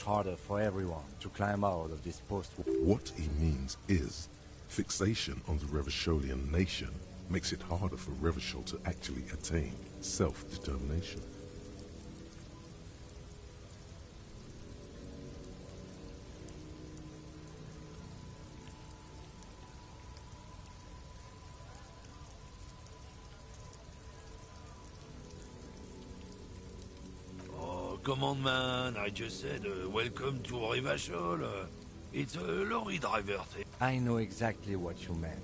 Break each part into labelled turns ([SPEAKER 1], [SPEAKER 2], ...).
[SPEAKER 1] harder for everyone to climb out of this post-war.
[SPEAKER 2] What he means is, fixation on the Revacholian nation makes it harder for Revachol to actually attain self-determination.
[SPEAKER 3] Come on, man. I just said, welcome to Revachol. It's a lorry driver thing.
[SPEAKER 1] I know exactly what you meant.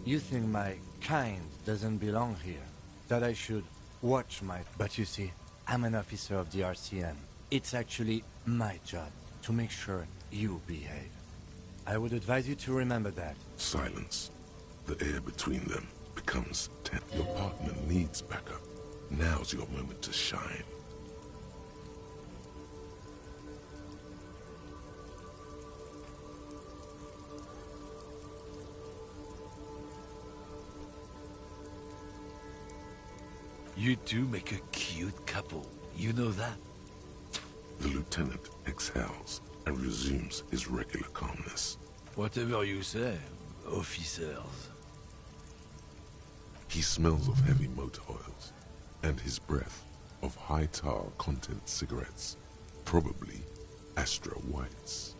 [SPEAKER 1] You think my kind doesn't belong here, that I should watch my... But you see, I'm an officer of the RCN. It's actually my job to make sure you behave. I would advise you to remember that.
[SPEAKER 2] Silence. The air between them becomes tense. Your partner needs backup. Now's your moment to shine.
[SPEAKER 3] You two make a cute couple. You know that?
[SPEAKER 2] The lieutenant exhales and resumes his regular calmness.
[SPEAKER 3] Whatever you say, officers.
[SPEAKER 2] He smells of heavy motor oils, and his breath of high tar content cigarettes, probably Astra Whites.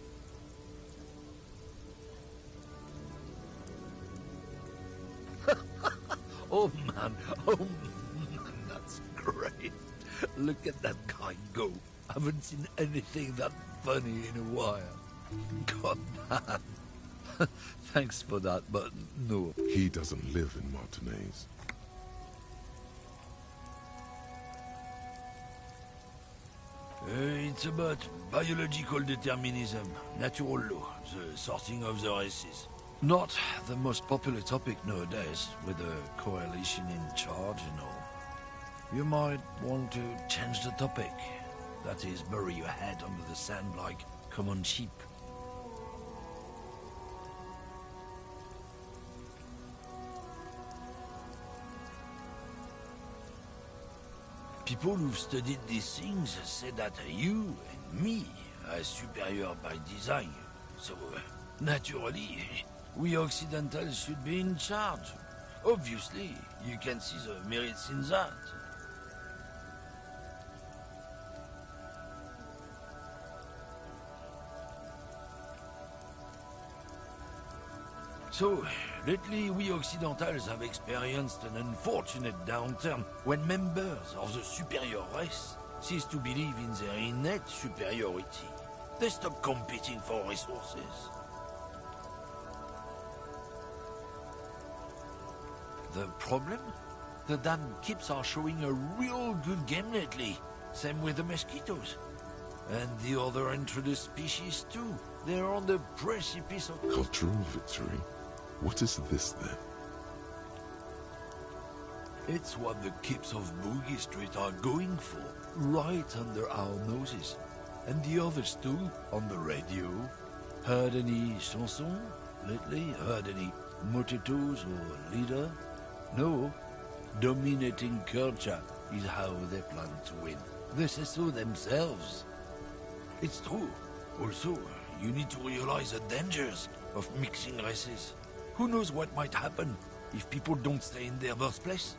[SPEAKER 3] Oh man, that's great. Look at that guy go. Haven't seen anything that funny in a while. God damn. Thanks for that, but no.
[SPEAKER 2] He doesn't live in Martinez.
[SPEAKER 3] It's about biological determinism, natural law, the sorting of the races. Not the most popular topic nowadays, with a coalition in charge and all. You might want to change the topic. That is, bury your head under the sand like common sheep. People who've studied these things say that you and me are superior by design. So, naturally, we Occidentals should be in charge. Obviously, you can see the merits in that. So, lately we Occidentals have experienced an unfortunate downturn when members of the superior race cease to believe in their innate superiority. They stop competing for resources. The problem? The damn Kips are showing a real good game lately. Same with the mosquitoes. And the other introduced species too. They're on the precipice of...
[SPEAKER 2] Cultural victory? What is this then?
[SPEAKER 3] It's what the Kips of Boogie Street are going for, right under our noses. And the others too, on the radio. Heard any chansons lately? Heard any motetos or leader? No. Dominating culture is how they plan to win. They say so themselves. It's true. Also, you need to realize the dangers of mixing races. Who knows what might happen if people don't stay in their birthplace?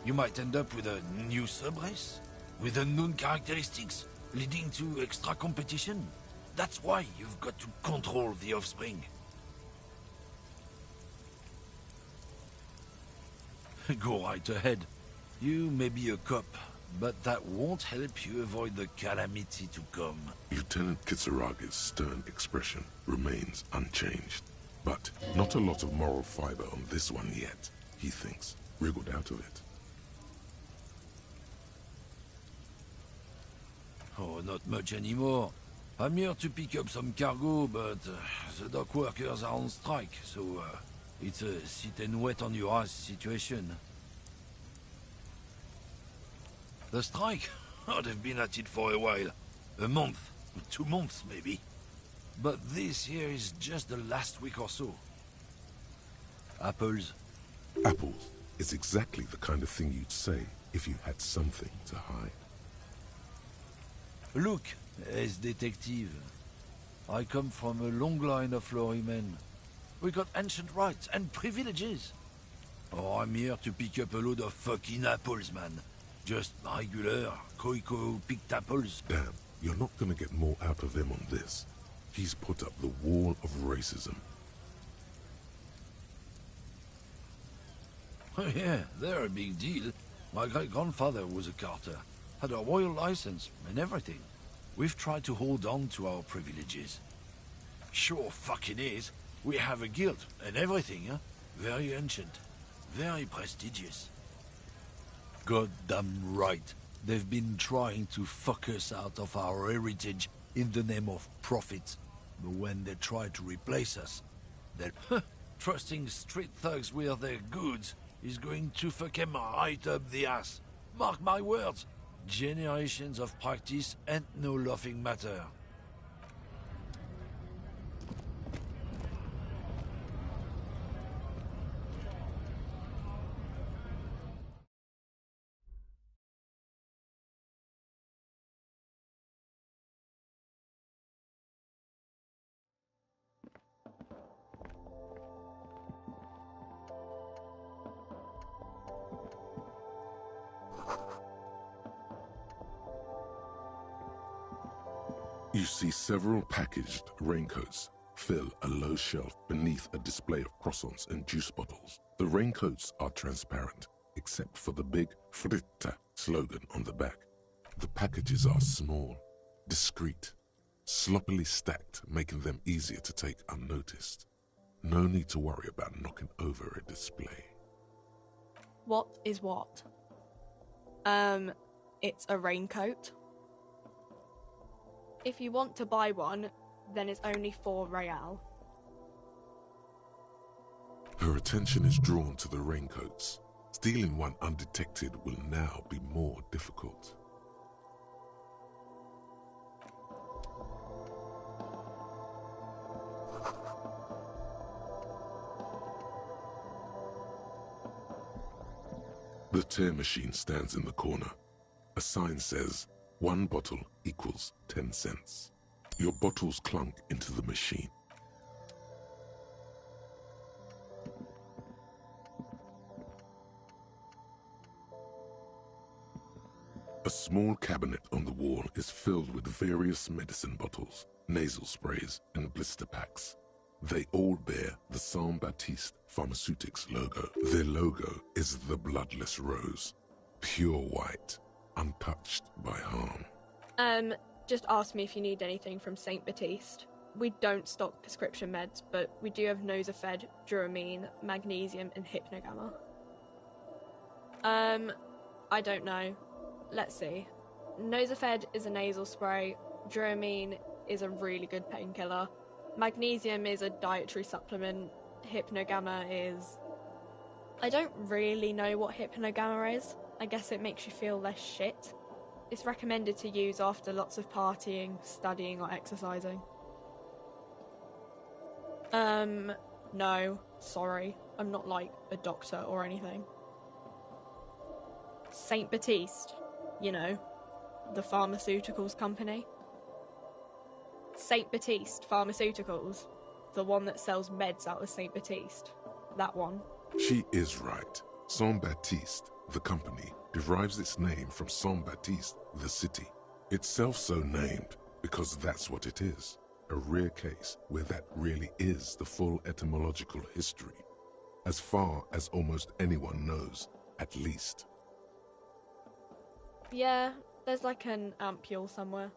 [SPEAKER 3] You might end up with a new sub-race, with unknown characteristics, leading to extra competition. That's why you've got to control the offspring. Go right ahead. You may be a cop, but that won't help you avoid the calamity to come.
[SPEAKER 2] Lieutenant Kisaraga's stern expression remains unchanged. But not a lot of moral fiber on this one yet, he thinks, wriggled out of it.
[SPEAKER 3] Oh, not much anymore. I'm here to pick up some cargo, but the dock workers are on strike, so it's a sit and wait on your ass situation. The strike? Oh, they've been at it for a while. A month, 2 months maybe. But this here is just the last week or so. Apples.
[SPEAKER 2] Apples is exactly the kind of thing you'd say if you had something to hide.
[SPEAKER 3] Look, as detective, I come from a long line of lorrymen. We got ancient rights and privileges. Oh, I'm here to pick up a load of fucking apples, man. Just regular, Koiko picked apples.
[SPEAKER 2] Damn, you're not gonna get more out of him on this. He's put up the wall of racism.
[SPEAKER 3] Oh yeah, they're a big deal. My great-grandfather was a carter, had a royal license and everything. We've tried to hold on to our privileges. Sure fucking is. We have a guild and everything, huh? Very ancient, very prestigious. Goddamn right. They've been trying to fuck us out of our heritage in the name of profit. But when they try to replace us, they're trusting street thugs with their goods is going to fuck them right up the ass. Mark my words. Generations of practice and no laughing matter.
[SPEAKER 2] You see several packaged raincoats fill a low shelf beneath a display of croissants and juice bottles. The raincoats are transparent, except for the big Fritta slogan on the back. The packages are small, discreet, sloppily stacked, making them easier to take unnoticed. No need to worry about knocking over a display.
[SPEAKER 4] What is what? It's a raincoat. If you want to buy one, then it's only 4 real.
[SPEAKER 2] Her attention is drawn to the raincoats. Stealing one undetected will now be more difficult. The tear machine stands in the corner. A sign says, 1 bottle equals 10 cents. Your bottles clunk into the machine. A small cabinet on the wall is filled with various medicine bottles, nasal sprays, and blister packs. They all bear the Saint Baptiste Pharmaceutics logo. Their logo is the bloodless rose, pure white, untouched by harm.
[SPEAKER 4] Just ask me if you need anything from Saint Baptiste. We don't stock prescription meds, but we do have Nosafed, Duramine, Magnesium, and Hypnogamma. I don't know. Let's see. Nosafed is a nasal spray, Duramine is a really good painkiller, Magnesium is a dietary supplement, Hypnogamma is... I don't really know what Hypnogamma is. I guess it makes you feel less shit. It's recommended to use after lots of partying, studying, or exercising. No, sorry. I'm not like a doctor or anything. Saint Baptiste, you know, the pharmaceuticals company. Saint Baptiste Pharmaceuticals, the one that sells meds out of Saint Baptiste. That one.
[SPEAKER 2] She is right. Saint Baptiste, the company, derives its name from Saint Baptiste, the city. Itself so named because that's what it is. A rare case where that really is the full etymological history. As far as almost anyone knows, at least.
[SPEAKER 4] Yeah, there's like an ampule somewhere.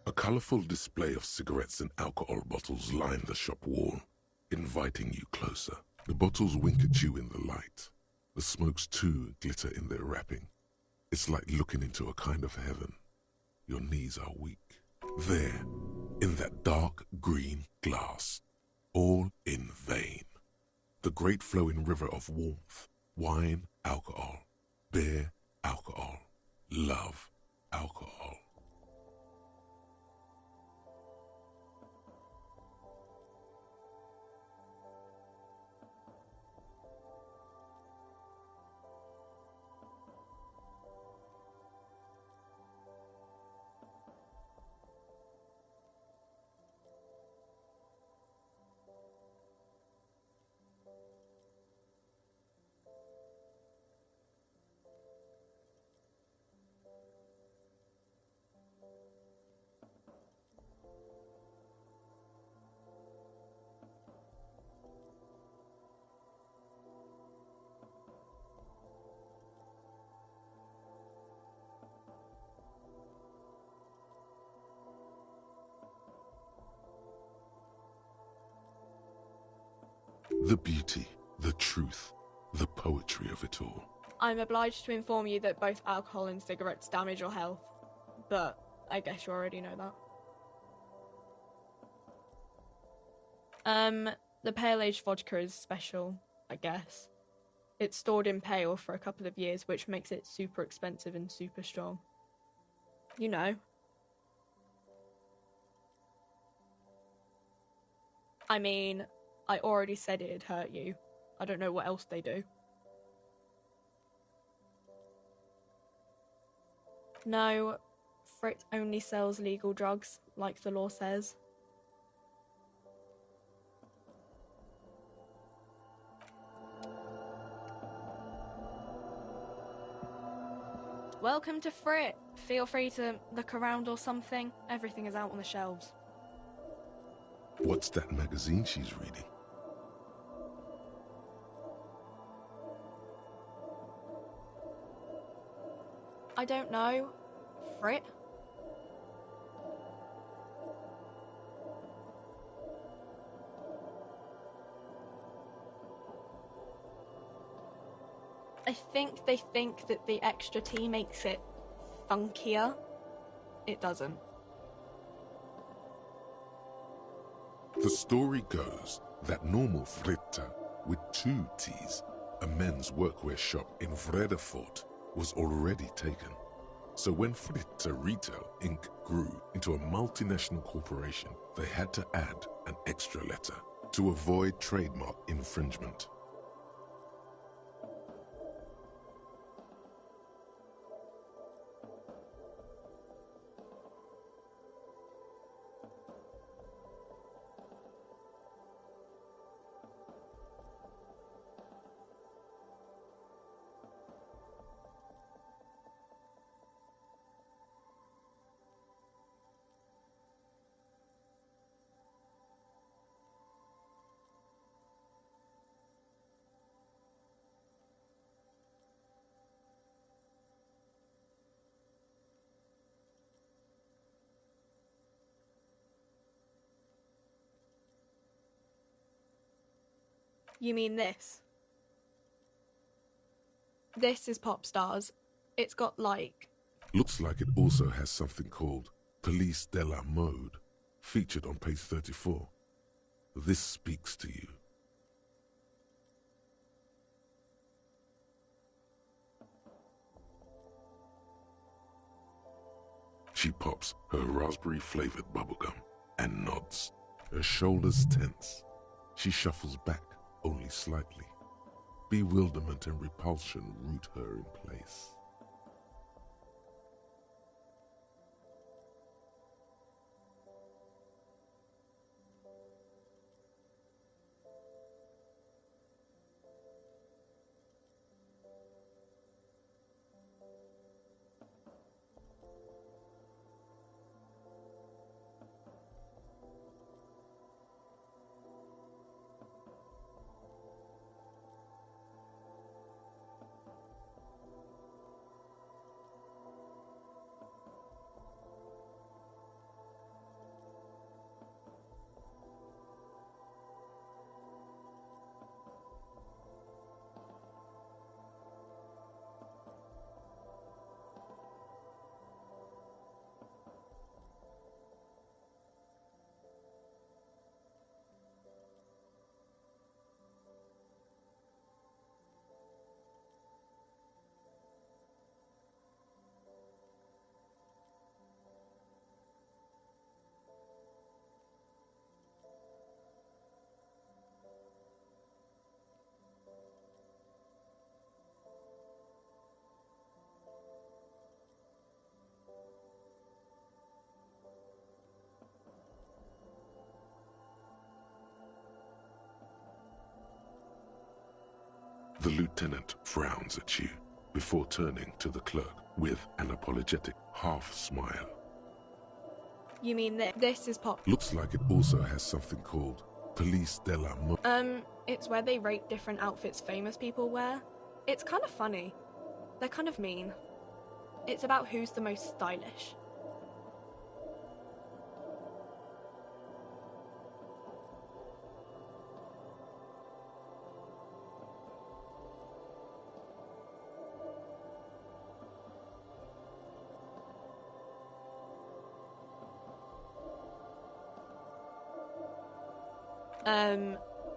[SPEAKER 2] A colorful display of cigarettes and alcohol bottles line the shop wall, inviting you closer. The bottles wink at you in the light. The smokes too glitter in their wrapping. It's like looking into a kind of heaven. Your knees are weak. There, in that dark green glass, all in vain. The great flowing river of warmth, wine, alcohol, beer, alcohol, love alcohol. The beauty, the truth, the poetry of it all.
[SPEAKER 4] I'm obliged to inform you that both alcohol and cigarettes damage your health, but I guess you already know that. The pale aged vodka is special, I guess. It's stored in pale for a couple of years, which makes it super expensive and super strong. You know. I mean, I already said it'd hurt you. I don't know what else they do. No, Frit only sells legal drugs, like the law says. Welcome to Frit. Feel free to look around or something. Everything is out on the shelves.
[SPEAKER 2] What's that magazine she's reading?
[SPEAKER 4] I don't know. Frit? I think they think that the extra tea makes it funkier. It doesn't.
[SPEAKER 2] The story goes that normal Fritta, with 2 T's, a men's workwear shop in Vredefort, was already taken. So when Fritta Retail Inc. grew into a multinational corporation, they had to add an extra letter to avoid trademark infringement.
[SPEAKER 4] You mean this? This is Pop Stars. It's got, like...
[SPEAKER 2] Looks like it also has something called Police de la Mode, featured on page 34. This speaks to you. She pops her raspberry-flavored bubblegum and nods, her shoulders tense. She shuffles back only slightly. Bewilderment and repulsion root her in place. lieutenant frowns at you before turning to the clerk with an apologetic half-smile.
[SPEAKER 4] You mean this is pop?
[SPEAKER 2] Looks like it also has something called Police de la Mode.
[SPEAKER 4] It's where they rate different outfits famous people wear. It's kind of funny. They're kind of mean. It's about who's the most stylish.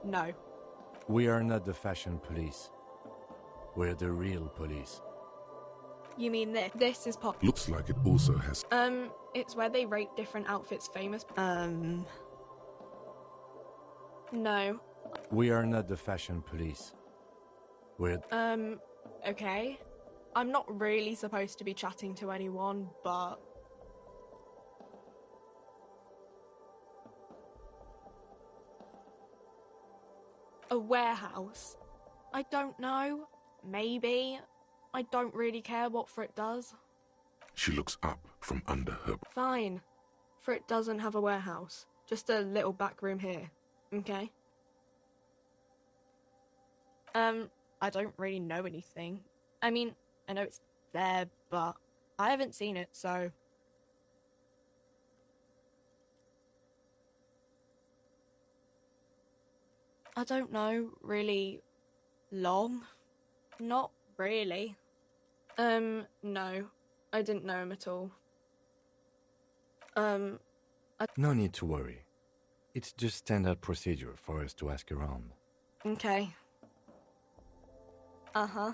[SPEAKER 4] No.
[SPEAKER 1] We are not the fashion police. We're the real police.
[SPEAKER 4] You mean this? This is pop.
[SPEAKER 2] Looks like it also has...
[SPEAKER 4] It's where they rate different outfits famous. No.
[SPEAKER 1] We are not the fashion police. We're...
[SPEAKER 4] Okay. I'm not really supposed to be chatting to anyone, but... A warehouse? I don't know. Maybe. I don't really care what Frit does.
[SPEAKER 2] She looks up from under her...
[SPEAKER 4] Fine. Frit doesn't have a warehouse. Just a little back room here. Okay? I don't really know anything. I mean, I know it's there, but I haven't seen it, so... I don't know, really long? Not really. No. I didn't know him at all.
[SPEAKER 1] No need to worry. It's just standard procedure for us to ask around.
[SPEAKER 4] Okay. Uh-huh.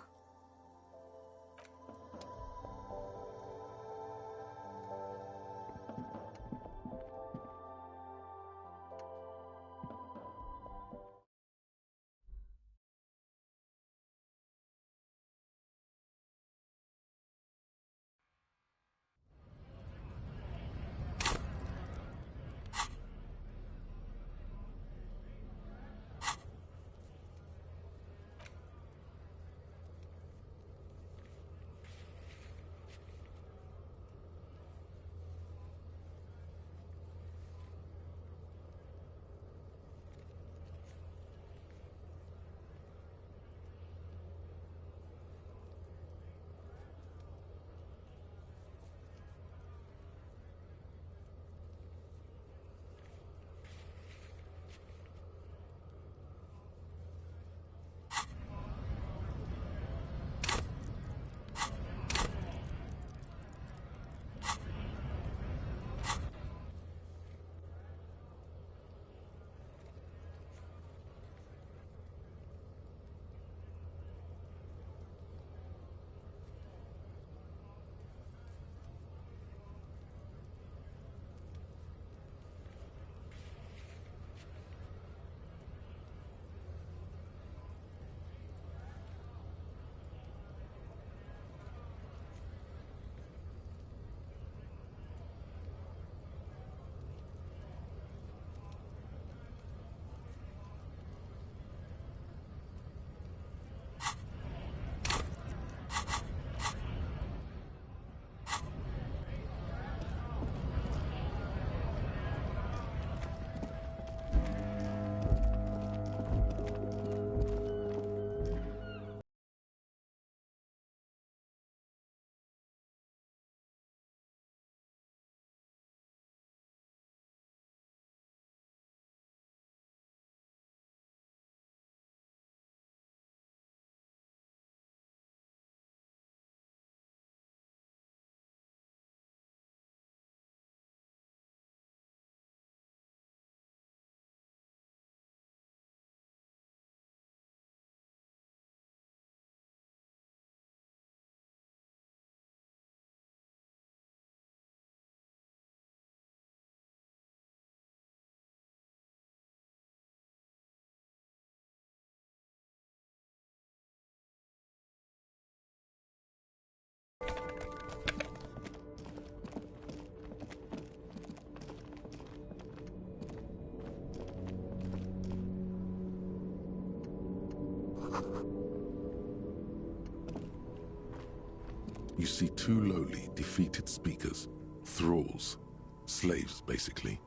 [SPEAKER 2] you see two lowly, defeated speakers, thralls, slaves basically,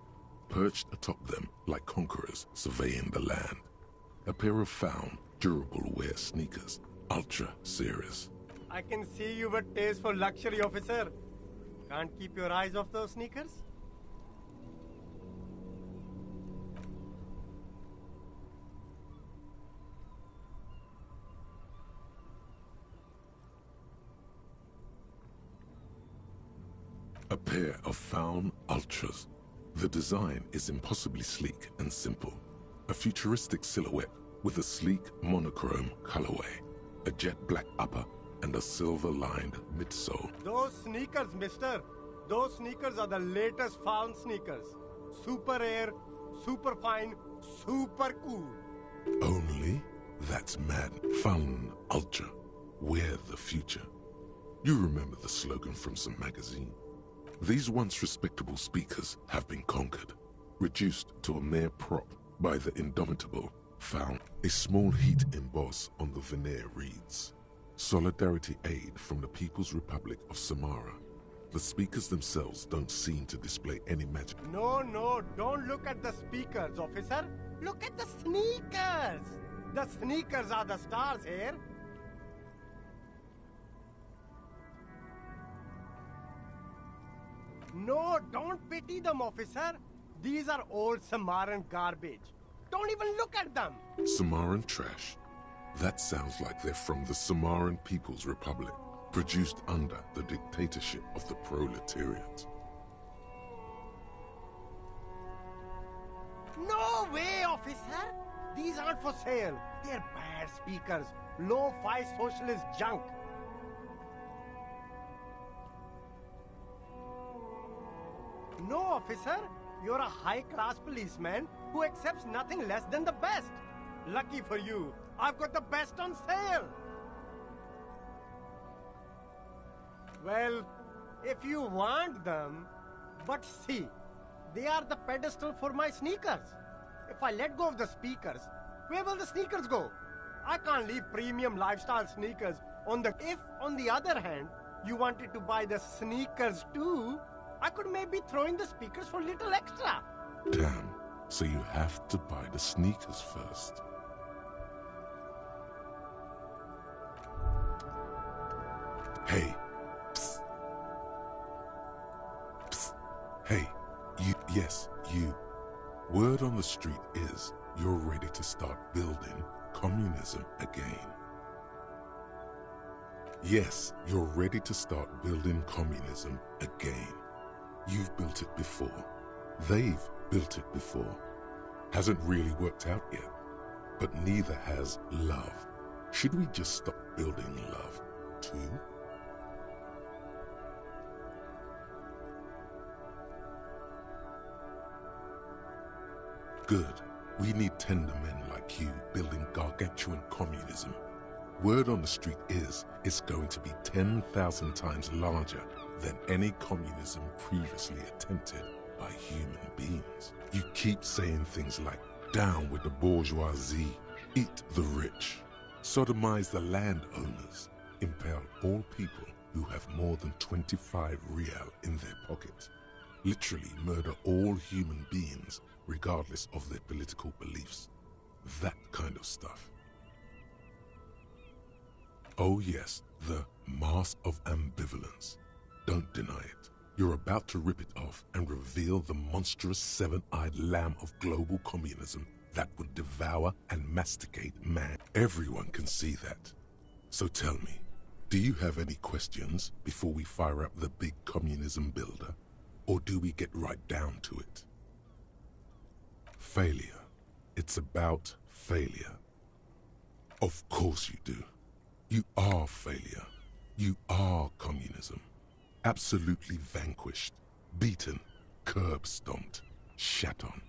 [SPEAKER 2] perched atop them like conquerors surveying the land. A pair of found, durable wear sneakers, ultra serious.
[SPEAKER 5] I can see you've a taste for luxury, officer. Can't keep your eyes off those sneakers?
[SPEAKER 2] A pair of found ultras. The design is impossibly sleek and simple. A futuristic silhouette with a sleek monochrome colorway, a jet black upper, and a silver-lined midsole.
[SPEAKER 5] Those sneakers, mister. Those sneakers are the latest found sneakers. Super air, super fine, super cool.
[SPEAKER 2] Only? That's mad. Found ultra. We're the future. You remember the slogan from some magazine? These once respectable speakers have been conquered, reduced to a mere prop by the indomitable found. A small heat emboss on the veneer reads, "Solidarity aid from the People's Republic of Samara." The speakers themselves don't seem to display any magic.
[SPEAKER 5] No, don't look at the speakers, officer. Look at the sneakers. The sneakers are the stars here. No, don't pity them, officer. These are old Samaran garbage. Don't even look at them.
[SPEAKER 2] Samaran trash? That sounds like they're from the Samaran People's Republic, produced under the dictatorship of the proletariat.
[SPEAKER 5] No way, officer. These aren't for sale. They're bad speakers. Low-fi socialist junk. No, officer. You're a high-class policeman who accepts nothing less than the best. Lucky for you, I've got the best on sale. Well, if you want them, but see, they are the pedestal for my sneakers. If I let go of the speakers, where will the sneakers go? I can't leave premium lifestyle sneakers on the... If, on the other hand, you wanted to buy the sneakers too, I could maybe throw in the speakers for a little extra.
[SPEAKER 2] Damn, so you have to buy the sneakers first. Hey. Psst. Psst. Hey, you, yes, you. Word on the street is you're ready to start building communism again. Yes, you're ready to start building communism again. You've built it before. They've built it before. Hasn't really worked out yet. But neither has love. Should we just stop building love, too? Good. We need tender men like you building gargantuan communism. Word on the street is it's going to be 10,000 times larger than any communism previously attempted by human beings. You keep saying things like, down with the bourgeoisie, eat the rich, sodomize the landowners, impale all people who have more than 25 real in their pocket, literally murder all human beings regardless of their political beliefs. That kind of stuff. Oh yes, the mask of ambivalence. Don't deny it. You're about to rip it off and reveal the monstrous seven-eyed lamb of global communism that would devour and masticate man. Everyone can see that. So tell me, do you have any questions before we fire up the big communism builder? Or do we get right down to it? Failure. It's about failure. Of course you do. You are failure. You are communism. Absolutely vanquished, beaten, curb-stomped, shat on.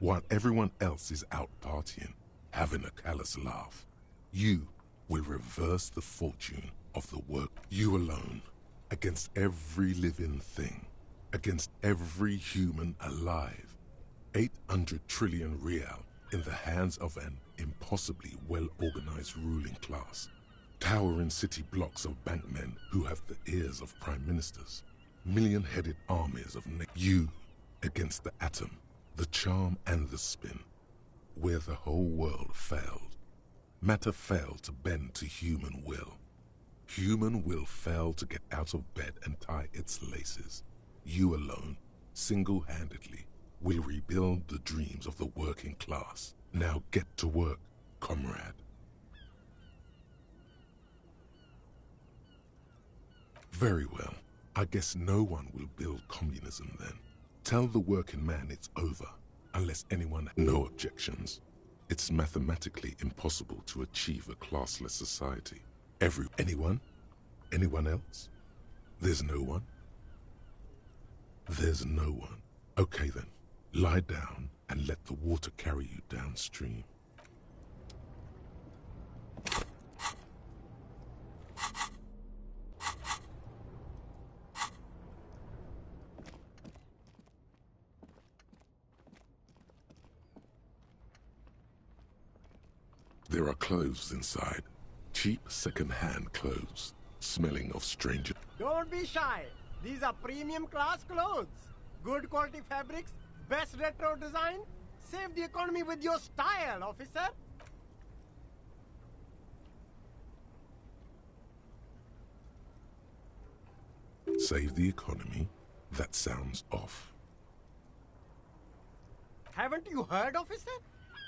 [SPEAKER 2] While everyone else is out partying, having a callous laugh, you will reverse the fortune of the work. You alone, against every living thing, against every human alive. 800 trillion real in the hands of an impossibly well-organized ruling class. Towering city blocks of bankmen who have the ears of prime ministers. Million-headed armies of you against the atom, the charm and the spin. Where the whole world failed. Matter failed to bend to human will. Human will failed to get out of bed and tie its laces. You alone, single-handedly, will rebuild the dreams of the working class. Now get to work, comrade. Very well. I guess no one will build communism then. Tell the working man it's over, unless anyone has no objections. It's mathematically impossible to achieve a classless society. Anyone? Anyone else? There's no one? There's no one. Okay then, lie down and let the water carry you downstream. There are clothes inside. Cheap second-hand clothes, smelling of stranger.
[SPEAKER 5] Don't be shy. These are premium class clothes. Good quality fabrics, best retro design. Save the economy with your style, officer.
[SPEAKER 2] Save the economy? That sounds off.
[SPEAKER 5] Haven't you heard, officer?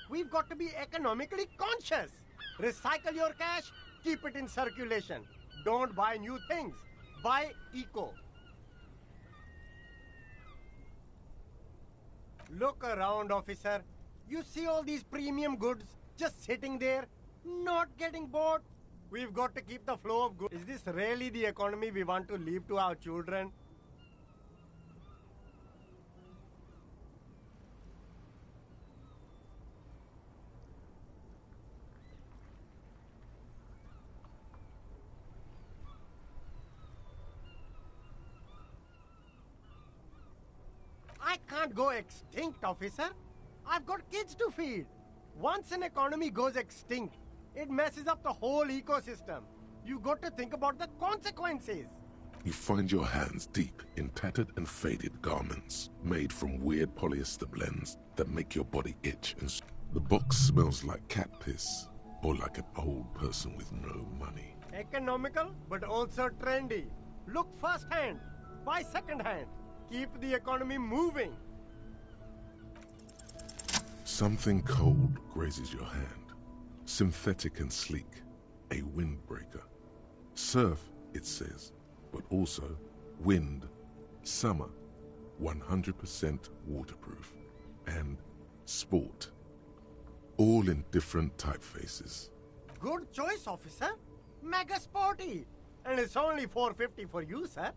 [SPEAKER 5] We've got to be economically conscious. Recycle your cash, keep it in circulation. Don't buy new things. Buy eco. Look around, officer. You see all these premium goods just sitting there, not getting bought? We've got to keep the flow of goods. Is this really the economy we want to leave to our children? I can't go extinct, officer. I've got kids to feed. Once an economy goes extinct, it messes up the whole ecosystem. You got to think about the consequences.
[SPEAKER 2] You find your hands deep in tattered and faded garments made from weird polyester blends that make your body itch and the box smells like cat piss or like an old person with no money.
[SPEAKER 5] Economical, but also trendy. Look first-hand, buy second-hand. Keep the economy moving.
[SPEAKER 2] Something cold grazes your hand. Synthetic and sleek. A windbreaker. Surf, it says, but also wind, summer, 100% waterproof, and sport. All in different typefaces.
[SPEAKER 5] Good choice, officer. Mega sporty. And it's only $4.50 for you, sir.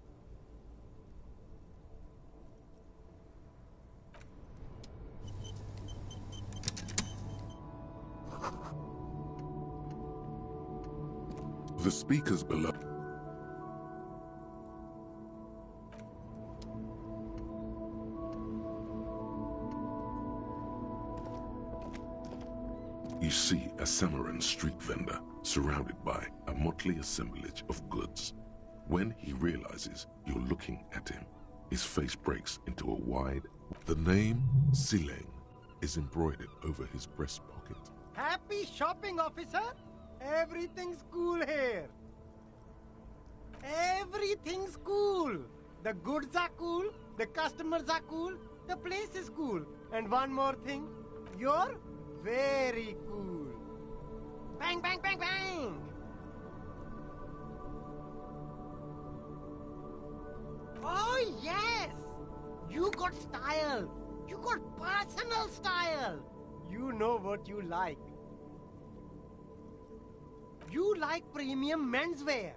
[SPEAKER 2] The speakers below. You see a Samaran street vendor surrounded by a motley assemblage of goods. When he realizes you're looking at him, his face breaks into a wide... The name Sileng is embroidered over his breast pocket.
[SPEAKER 5] Happy shopping, officer. Everything's cool here. Everything's cool. The goods are cool, the customers are cool, the place is cool. And one more thing, you're very cool. Bang, bang, bang, bang! Oh, yes! You got style. You got personal style. You know what you like. You like premium menswear.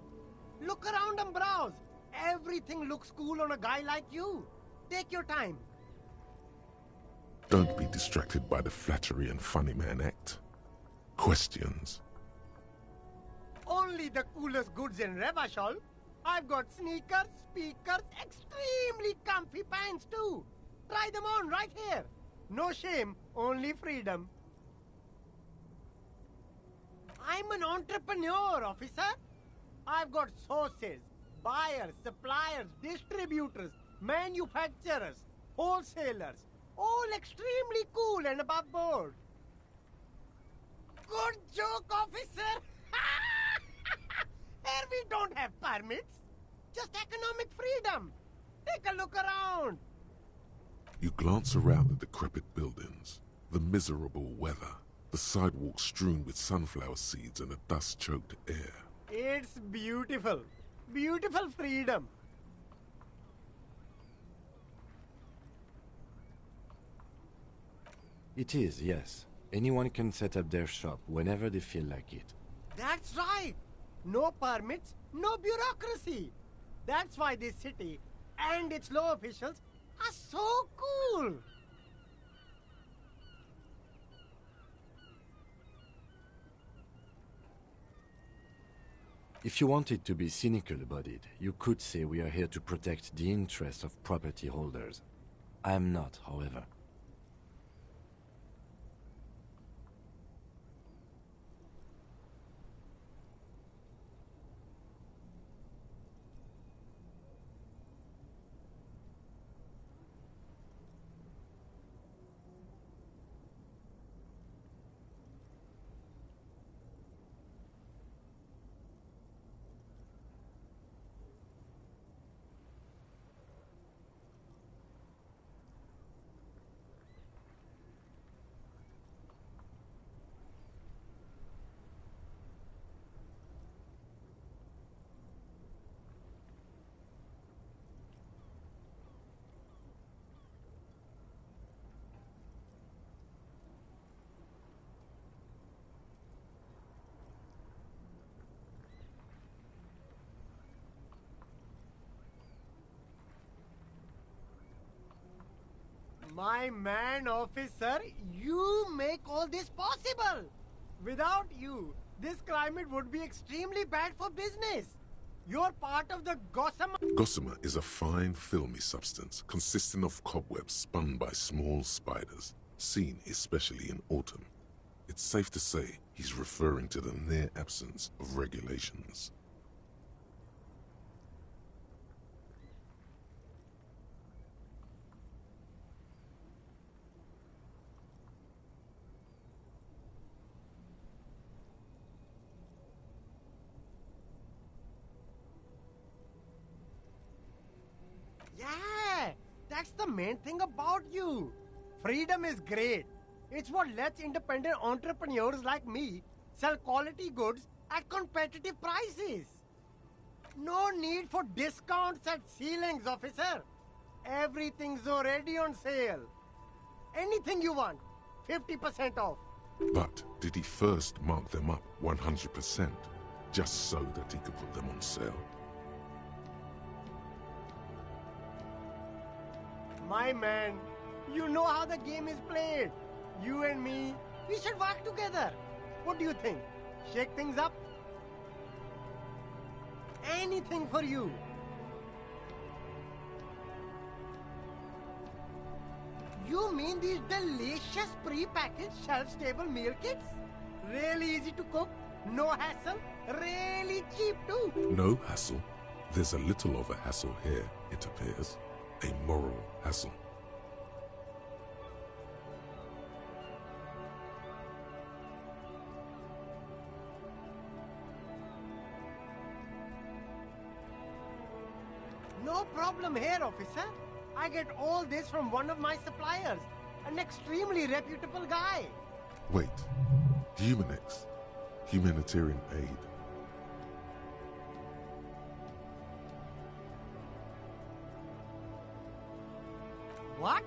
[SPEAKER 5] Look around and browse. Everything looks cool on a guy like you. Take your time.
[SPEAKER 2] Don't be distracted by the flattery and funny man act. Questions?
[SPEAKER 5] Only the coolest goods in Revachol. I've got sneakers, speakers, extremely comfy pants too. Try them on right here. No shame, only freedom. I'm an entrepreneur, officer. I've got sources, buyers, suppliers, distributors, manufacturers, wholesalers, all extremely cool and above board. Good joke, officer. Here we don't have permits, just economic freedom. Take a look around.
[SPEAKER 2] You glance around the decrepit buildings, the miserable weather, the sidewalks strewn with sunflower seeds and a dust-choked air.
[SPEAKER 5] It's beautiful. Beautiful freedom.
[SPEAKER 1] It is, yes. Anyone can set up their shop whenever they feel like it.
[SPEAKER 5] That's right. No permits, no bureaucracy. That's why this city and its law officials are so cool.
[SPEAKER 1] If you wanted to be cynical about it, you could say we are here to protect the interests of property holders. I am not, however.
[SPEAKER 5] My man, officer, you make all this possible. Without you, this climate would be extremely bad for business. You're part of the gossamer.
[SPEAKER 2] Gossamer is a fine, filmy substance consisting of cobwebs spun by small spiders, seen especially in autumn. It's safe to say he's referring to the near absence of regulations.
[SPEAKER 5] Yeah, that's the main thing about you. Freedom is great. It's what lets independent entrepreneurs like me sell quality goods at competitive prices. No need for discounts at ceilings, officer. Everything's already on sale. Anything you want, 50% off.
[SPEAKER 2] But did he first mark them up 100%, just so that he could put them on sale?
[SPEAKER 5] My man, you know how the game is played. You and me, we should work together. What do you think? Shake things up? Anything for you. You mean these delicious pre-packaged shelf-stable meal kits? Really easy to cook, no hassle, really cheap too.
[SPEAKER 2] No hassle. There's a little of a hassle here, it appears. A moral hassle.
[SPEAKER 5] No problem here, officer. I get all this from one of my suppliers, an extremely reputable guy.
[SPEAKER 2] Wait. Humanex. Humanitarian aid.
[SPEAKER 5] What?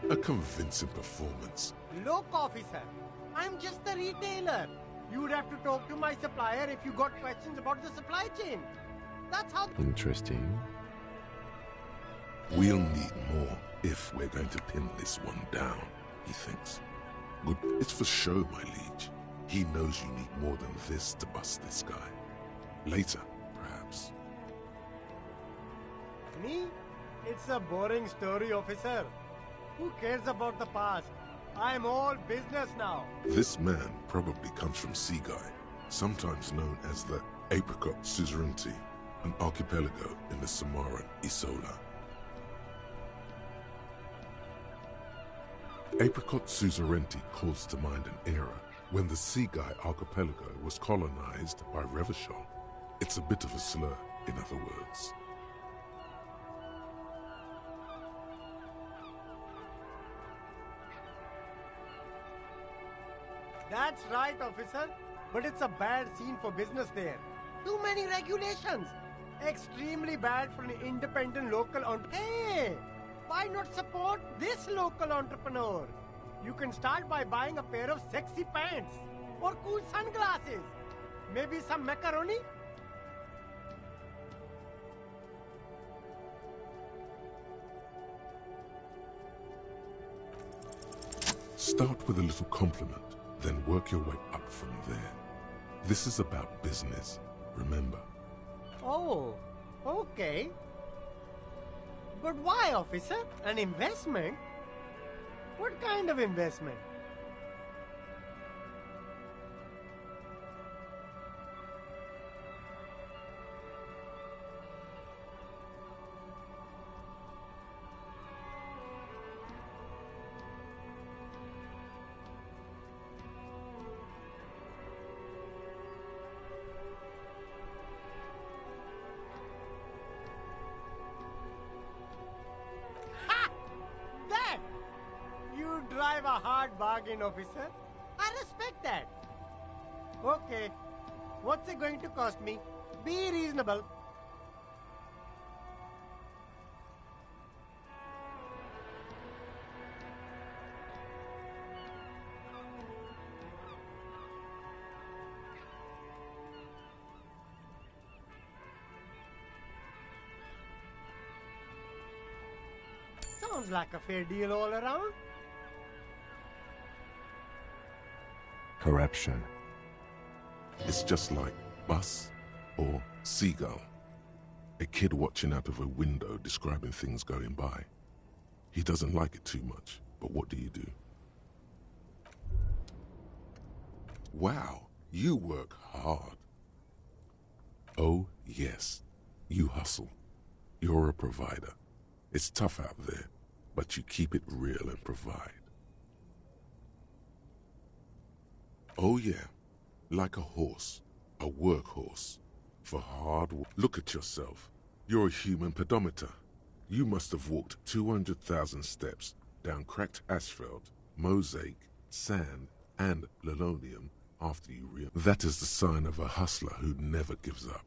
[SPEAKER 2] A convincing performance.
[SPEAKER 5] Look, officer, I'm just a retailer. You'd have to talk to my supplier if you got questions about the supply chain. That's how...
[SPEAKER 1] Interesting.
[SPEAKER 2] We'll need more if we're going to pin this one down, he thinks. Good. It's for show, my liege. He knows you need more than this to bust this guy. Later, perhaps.
[SPEAKER 5] Me? It's a boring story, officer. Who cares about the past? I'm all business now.
[SPEAKER 2] This man probably comes from Seaguy, sometimes known as the Apricot Suzerainty, an archipelago in the Samaran Isola. Apricot Suzerainty calls to mind an era when the Seaguy archipelago was colonized by Revachol. It's a bit of a slur, in other words.
[SPEAKER 5] That's right, officer. But it's a bad scene for business there. Too many regulations. Extremely bad for an independent local Hey! Why not support this local entrepreneur? You can start by buying a pair of sexy pants or cool sunglasses. Maybe some macaroni?
[SPEAKER 2] Start with a little compliment, then work your way up from there. This is about business, remember.
[SPEAKER 5] Oh, okay. But why, officer? An investment? What kind of investment? Drive a hard bargain, officer. I respect that. Okay, what's it going to cost me? Be reasonable. Sounds like a fair deal all around.
[SPEAKER 1] Corruption.
[SPEAKER 2] It's just like bus or seagull. A kid watching out of a window describing things going by. He doesn't like it too much, but what do? Wow, you work hard. Oh, yes, you hustle. You're a provider. It's tough out there, but you keep it real and provide. Oh yeah, like a horse, a workhorse, for hard work. Look at yourself. You're a human pedometer. You must have walked 200,000 steps down cracked asphalt, mosaic, sand, and linoleum after you That is the sign of a hustler who never gives up.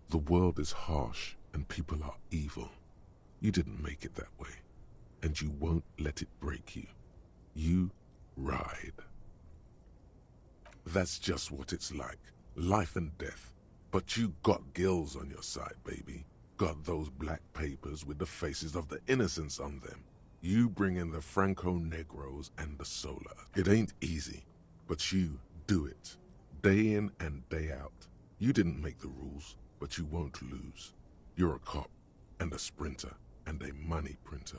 [SPEAKER 2] The world is harsh and people are evil. You didn't make it that way, and you won't let it break you. You ride. That's just what it's like. Life and death. But you got gills on your side, baby. Got those black papers with the faces of the innocents on them. You bring in the Franco-Negros and the solar. It ain't easy, but you do it. Day in and day out. You didn't make the rules, but you won't lose. You're a cop, and a sprinter, and a money printer.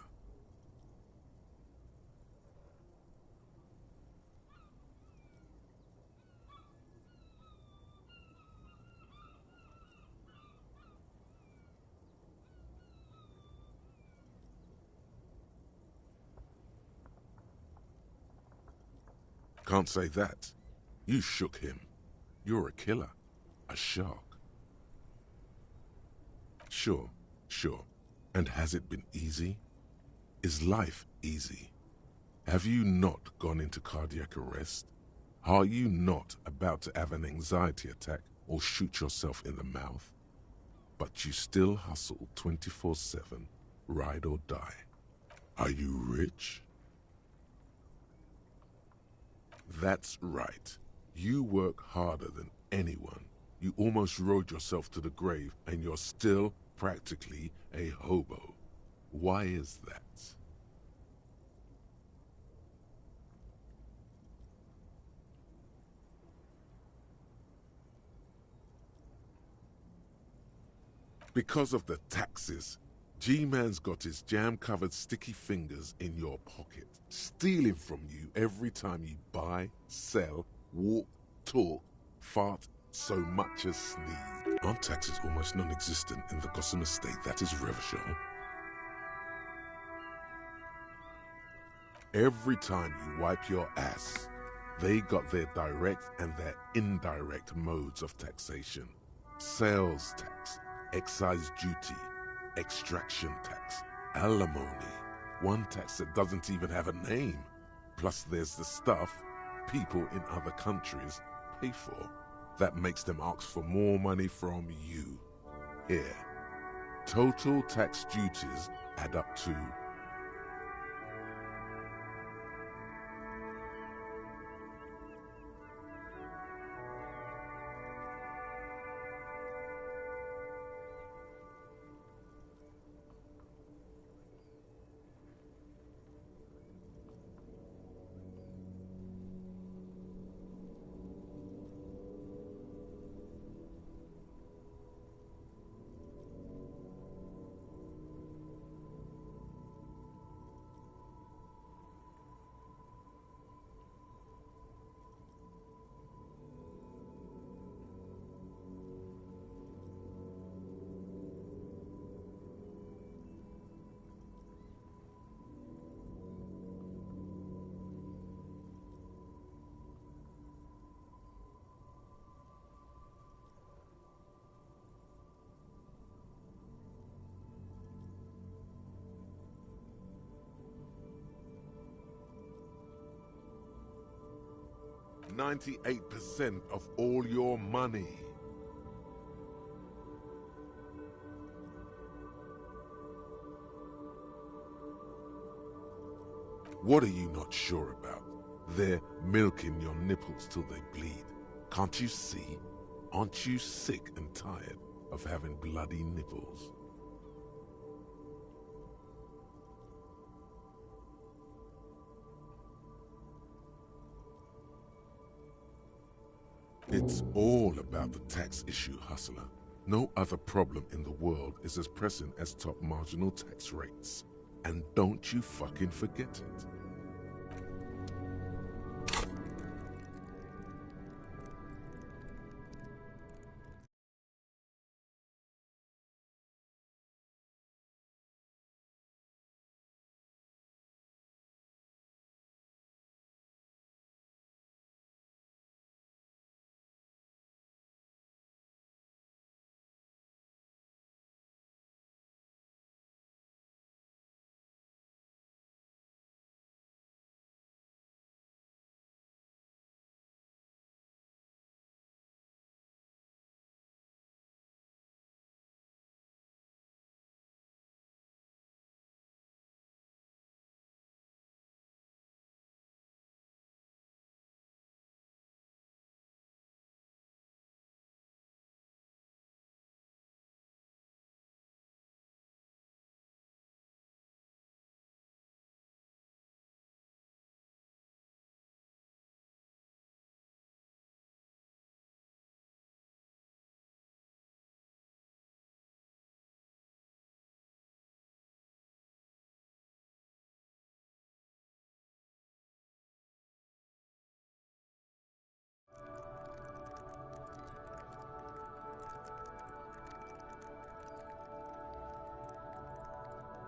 [SPEAKER 2] Can't say that. You shook him. You're a killer. A shark. Sure. And has it been easy? Is life easy? Have you not gone into cardiac arrest? Are you not about to have an anxiety attack or shoot yourself in the mouth? But you still hustle 24/7, ride or die. Are you rich? That's right. You work harder than anyone. You almost rode yourself to the grave, and you're still practically a hobo. Why is that? Because of the taxes. G-Man's got his jam-covered sticky fingers in your pocket, stealing from you every time you buy, sell, walk, talk, fart, so much as sneeze. Aren't taxes almost non-existent in the Gotham estate that is Revachol? Every time you wipe your ass, they got their direct and their indirect modes of taxation. Sales tax, excise duty, extraction tax, alimony, one tax that doesn't even have a name. Plus there's the stuff people in other countries pay for that makes them ask for more money from you. Here, total tax duties add up to $98% of all your money. What are you not sure about? They're milking your nipples till they bleed. Can't you see? Aren't you sick and tired of having bloody nipples? It's all about the tax issue, hustler. No other problem in the world is as pressing as top marginal tax rates. And don't you fucking forget it.